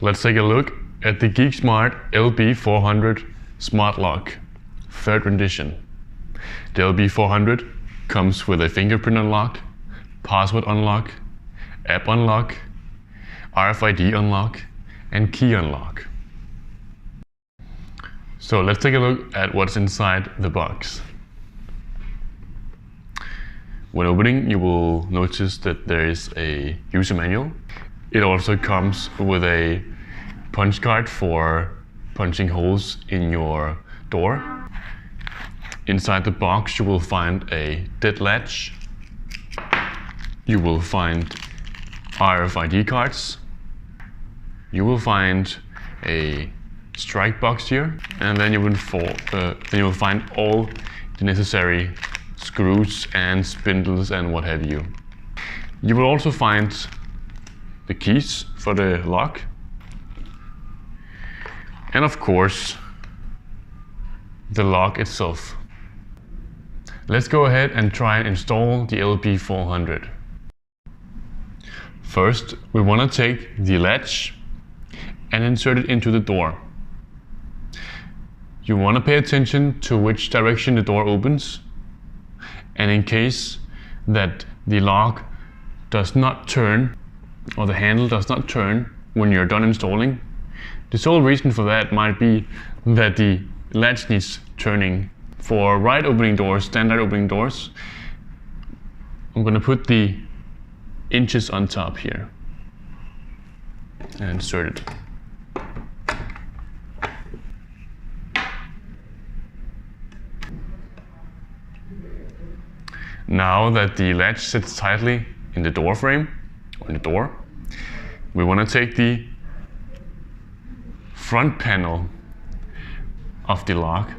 Let's take a look at the Geek Smart LB400 Smart Lock, 3rd edition. The LB400 comes with a fingerprint unlock, password unlock, app unlock, RFID unlock, and key unlock. So let's take a look at what's inside the box. When opening, you will notice that there is a user manual. It also comes with a punch card for punching holes in your door. Inside the box, you will find a dead latch. You will find RFID cards. You will find a strike box here, and then you will find all the necessary screws and spindles and what have you. You will also find the keys for the lock, and of course the lock itself. Let's go ahead and try and install the LB400. First, we want to take the latch and insert it into the door. You want to pay attention to which direction the door opens, and in case that the lock does not turn or the handle does not turn when you're done installing, the sole reason for that might be that the latch needs turning. For right opening doors, standard opening doors, I'm going to put the inches on top here and insert it. Now that the latch sits tightly in the door frame, or in the door, we want to take the front panel of the lock.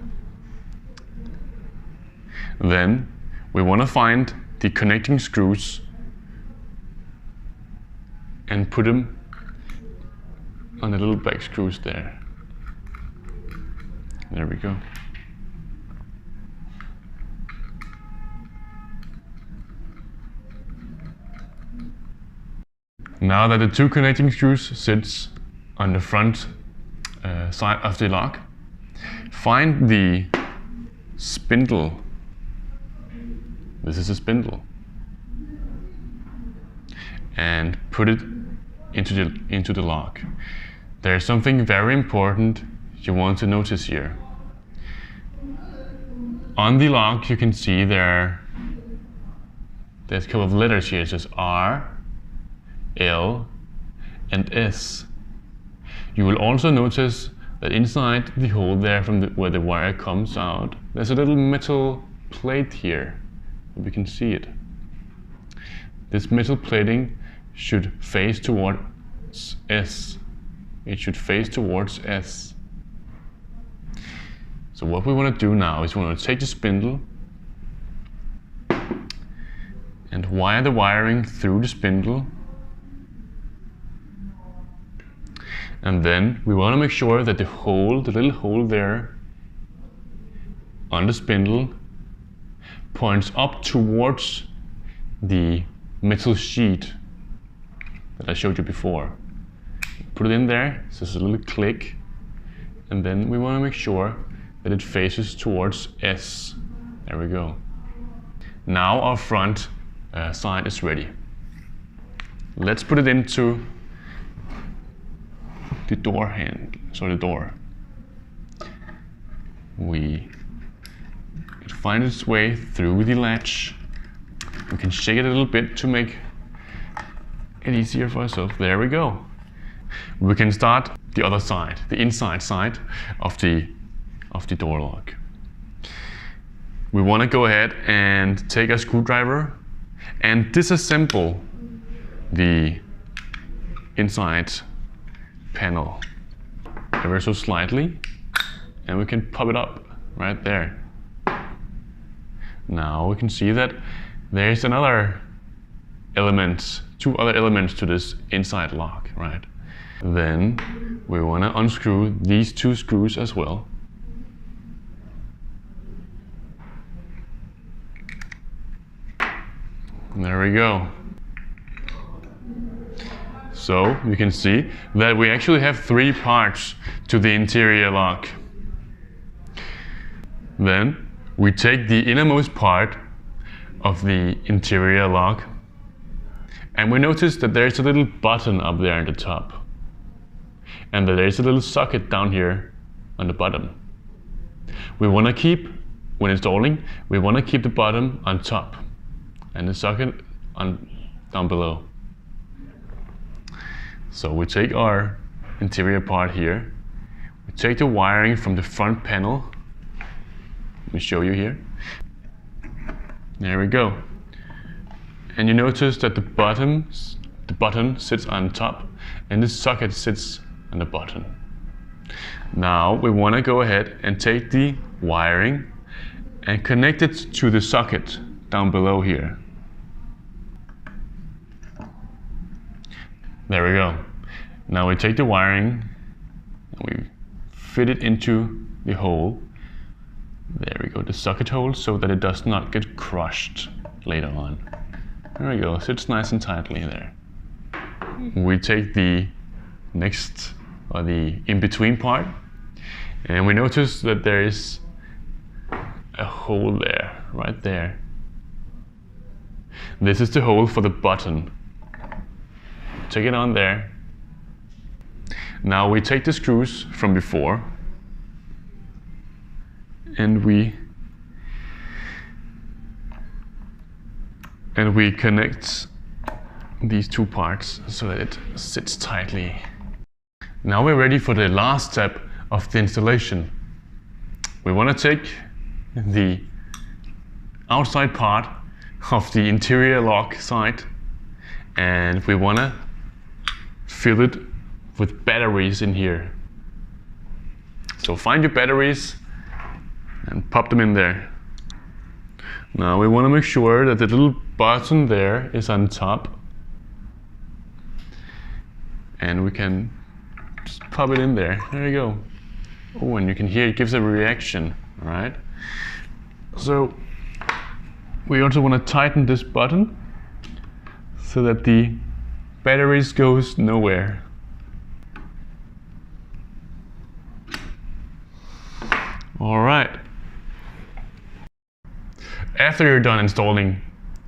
Then we want to find the connecting screws and put them on the little back screws there. There we go. Now that the 2 connecting screws sits on the front side of the lock, find the spindle. This is a spindle, and put it into the lock. There's something very important you want to notice here. On the lock, you can see there's a couple of letters here. It says R, L, and S. You will also notice that inside the hole there where the wire comes out, there's a little metal plate here. We can see it. This metal plating should face towards S. It should face towards S. So what we want to do now is we want to take the spindle and wire the wiring through the spindle. And then we want to make sure that the little hole there on the spindle points up towards the metal sheet that I showed you before. Put it in there, so there's a little click, and then we want to make sure that it faces towards S. There we go. Now our front side is ready. Let's put it into the door handle, so the door. We can find its way through the latch. We can shake it a little bit to make it easier for ourselves. There we go. We can start the other side, the inside side of the door lock. We want to go ahead and take a screwdriver and disassemble the inside panel ever so slightly, and we can pop it up right there. Now we can see that there's another element, 2 other elements to this inside lock, right? Then we want to unscrew these 2 screws as well. There we go. So you can see that we actually have 3 parts to the interior lock. Then we take the innermost part of the interior lock, and we notice that there's a little button up there at the top, and that there's a little socket down here on the bottom. We want to keep, when installing, we want to keep the bottom on top and the socket down below. So we take our interior part here, we take the wiring from the front panel. Let me show you here. There we go. And you notice that the button sits on top and the socket sits on the bottom. Now we want to go ahead and take the wiring and connect it to the socket down below here. There we go. Now we take the wiring and we fit it into the hole. There we go, the socket hole, so that it does not get crushed later on. There we go, sits nice and tightly there. We take the next, or the in-between part, and we notice that there is a hole there, right there. This is the hole for the button. Take it on there. Now we take the screws from before, and we connect these 2 parts so that it sits tightly. Now we're ready for the last step of the installation. We want to take the outside part of the interior lock side, and we want to fill it with batteries in here. So find your batteries and pop them in there. Now we want to make sure that the little button there is on top, and we can just pop it in there. There you go. Oh, and you can hear it gives a reaction, right? So we also want to tighten this button so that the batteries goes nowhere. All right. After you're done installing,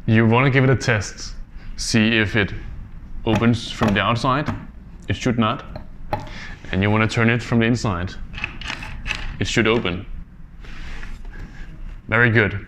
you want to give it a test. See if it opens from the outside. It should not. And you want to turn it from the inside. It should open. Very good.